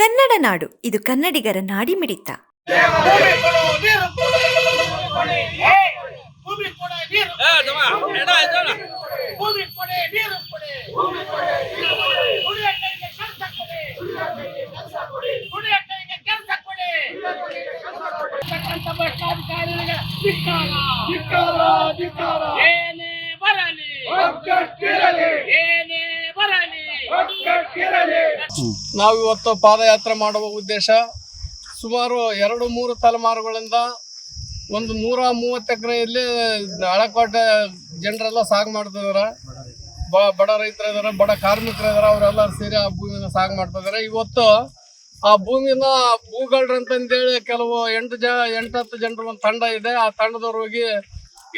ಕನ್ನಡ ನಾಡು, ಇದು ಕನ್ನಡಿಗರ ನಾಡಿಮಿಡಿತ. ನಾವಿವತ್ತು ಪಾದಯಾತ್ರೆ ಮಾಡುವ ಉದ್ದೇಶ ಸುಮಾರು 2-3 ತಲೆಮಾರುಗಳಿಂದ ಒಂದು 130 ಎಕರೆಯಲ್ಲಿ ಹಳಕೋಟೆ ಜನರೆಲ್ಲ ಸಾగు ಮಾಡ್ತಿದಾರೆ. ಬಡ ರೈತರು ಇದಾರೆ, ಬಡ ಕಾರ್ಮಿಕರು ಇದಾರೆ, ಅವರೆಲ್ಲರೂ ಸೇರಿ ಆ ಭೂಮಿನ ಸಾగు ಮಾಡ್ತಿದಾರೆ. ಇವತ್ತು ಆ ಭೂಮಿನ ಭೂಗಳ್ರಂತಂದೇಳಿ ಕೆಲವು 8-10 ಜನರು ಒಂದು ತಂಡ ಇದೆ. ಆ ತಂಡದವ್ರು ಹೋಗಿ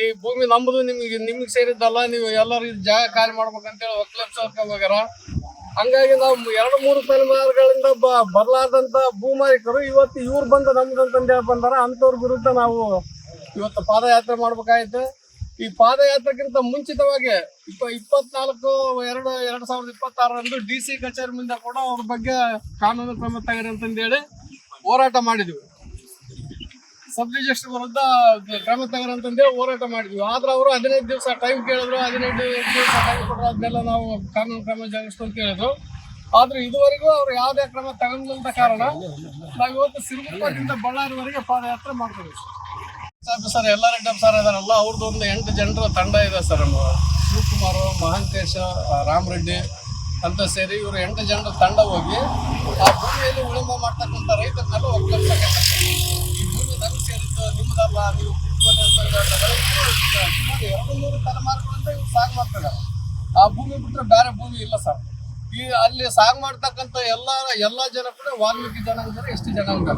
ಈ ಭೂಮಿ ನಮ್ಮದು, ನಿಮಗೆ ಸೇರಿದ್ದಲ್ಲ, ನೀವು ಎಲ್ಲರೂ ಜಾಗ ಖಾಲಿ ಮಾಡ್ಬೇಕಂತೇಳಿ ಒಕ್ಕಲಿಗ ಹೋಗ್ಯಾರ. ಹಂಗಾಗಿ ನಾವು 2-3 ತಲೆಮಾರುಗಳಿಂದ ಬದಲಾದಂತ ಭೂಮಾಲೀಕರು ಇವತ್ತು ಇವ್ರು ಬಂದು ನಮ್ದಂತಂದೇಳಿ ಬಂದಾರ. ಅಂಥವ್ರ ವಿರುದ್ಧ ನಾವು ಇವತ್ತು ಪಾದಯಾತ್ರೆ ಮಾಡ್ಬೇಕಾಯ್ತು. ಈ ಪಾದಯಾತ್ರೆಗಿಂತ ಮುಂಚಿತವಾಗಿ 24/2/2026 DC ಕಚೇರಿ ಮುಂದೆ ಕೂಡ ಅವ್ರ ಬಗ್ಗೆ ಕಾನೂನು ಕ್ರಮ ತಗರಿ ಅಂತಂದೇಳಿ ಹೋರಾಟ ಮಾಡಿದ್ವಿ. ಸಬ್ ರಿಜಿಸ್ಟರ್ ವಿರುದ್ಧ ಕ್ರಮ ತಗರಿ ಅಂತಂದೇಳಿ ಹೋರಾಟ ಮಾಡಿದ್ವಿ. ಆದ್ರೆ ಅವರು 15 ದಿವಸ ಟೈಮ್ ಕೇಳಿದ್ರು. 15 ದಿವಸ ಟೈಮ್ ಕೊಟ್ಟರು. ಅದನ್ನೆಲ್ಲ ನಾವು ಕಾನೂನು ಕ್ರಮ ಜರುಗಿಸ್ಕೊಂತ ಹೇಳಿದ್ರು. ಆದ್ರೆ ಇದುವರೆಗೂ ಅವ್ರು ಯಾವುದೇ ಕ್ರಮ ತಗೊಂಡಂತ ಕಾರಣ ನಾವು ಇವತ್ತು ಸಿರುಗುಪ್ಪದಿಂದ ಬಳ್ಳಾರಿವರೆಗೆ ಪಾದಯಾತ್ರೆ ಮಾಡ್ತೀವಿ. ಸರ್ ಎಲ್ಲ ರೆಡ್ಡಿ ಸರ್ ಇದಾರಲ್ಲ, ಅವ್ರದ್ದು ಒಂದು 8 ಜನರ ತಂಡ ಇದೆ ಸರ್. ಶಿವಕುಮಾರ್, ಮಹಾಂತೇಶ, ರಾಮರೆಡ್ಡಿ ಅಂತ ಸೇರಿ ಇವರು 8 ಜನರ ತಂಡ ಹೋಗಿ ಆ ಭೂಮಿಯಲ್ಲಿ ಉಳಿಮೆ ಮಾಡ್ತಕ್ಕಂಥ ರೈತರನ್ನೆಲ್ಲ ಒಕ್ಕಲಿಸ್ತಾರೆ. ಈ ಭೂಮಿ ನನಗೆ ಸೇರಿದ್ದು, ನಿಮ್ಮದಲ್ಲ, ನೀವು ಸುಮಾರು 2-3 ತಲೆಮಾರುಗಳಿಂದ ಇವ್ರು ಸಾగు ಮಾಡ್ತಾರೆ. ಆ ಭೂಮಿ ಬಿಟ್ಟರೆ ಬೇರೆ ಭೂಮಿ ಇಲ್ಲ ಸರ್. ಅಲ್ಲಿ ಸಾగు ಮಾಡ್ತಕ್ಕಂಥ ಎಲ್ಲ ಜನ ಕೂಡ ವಾಲ್ಮೀಕಿ ಜನಾಂಗ, ಎಷ್ಟಿ ಜನಾಂಗ.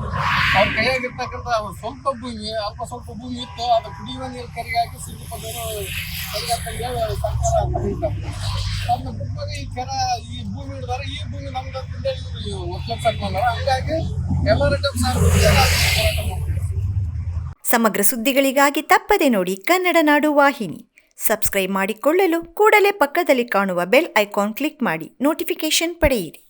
ಅವ್ರ ಕೈಯಾಗಿರ್ತಕ್ಕಂಥ ಸ್ವಲ್ಪ ಭೂಮಿ, ಸ್ವಲ್ಪ ಭೂಮಿ ಇತ್ತು. ಅದು ಕುಡಿಯುವ ನೀರು ಕರಿಗಾಗಿ ಸಿರುಗುಪ್ಪದವರು ಸರ್ಕಾರ ಅದನ್ನ ಬಿಟ್ಟಾಗ ಈ ಭೂಮಿ ಹಿಡಿದಾರೆ. ಈ ಭೂಮಿ ನಮ್ದು ಇವರು ಒಕ್ಕಲಿಗ ಬಂದಾರ. ಹಂಗಾಗಿ ಎಲ್ಲ ರೆಡ್ಡಿ ಸರ್ ಹೋರಾಟ ಮಾಡ್ತೀವಿ. ಸಮಗ್ರ ಸುದ್ದಿಗಳಿಗಾಗಿ ತಪ್ಪದೆ ನೋಡಿ ಕನ್ನಡ ನಾಡು ವಾಹಿನಿ. ಸಬ್ಸ್ಕ್ರೈಬ್ ಮಾಡಿಕೊಳ್ಳಲು ಕೂಡಲೇ ಪಕ್ಕದಲ್ಲಿ ಕಾಣುವ ಬೆಲ್ ಐಕಾನ್ ಕ್ಲಿಕ್ ಮಾಡಿ ನೋಟಿಫಿಕೇಶನ್ ಪಡೆಯಿರಿ.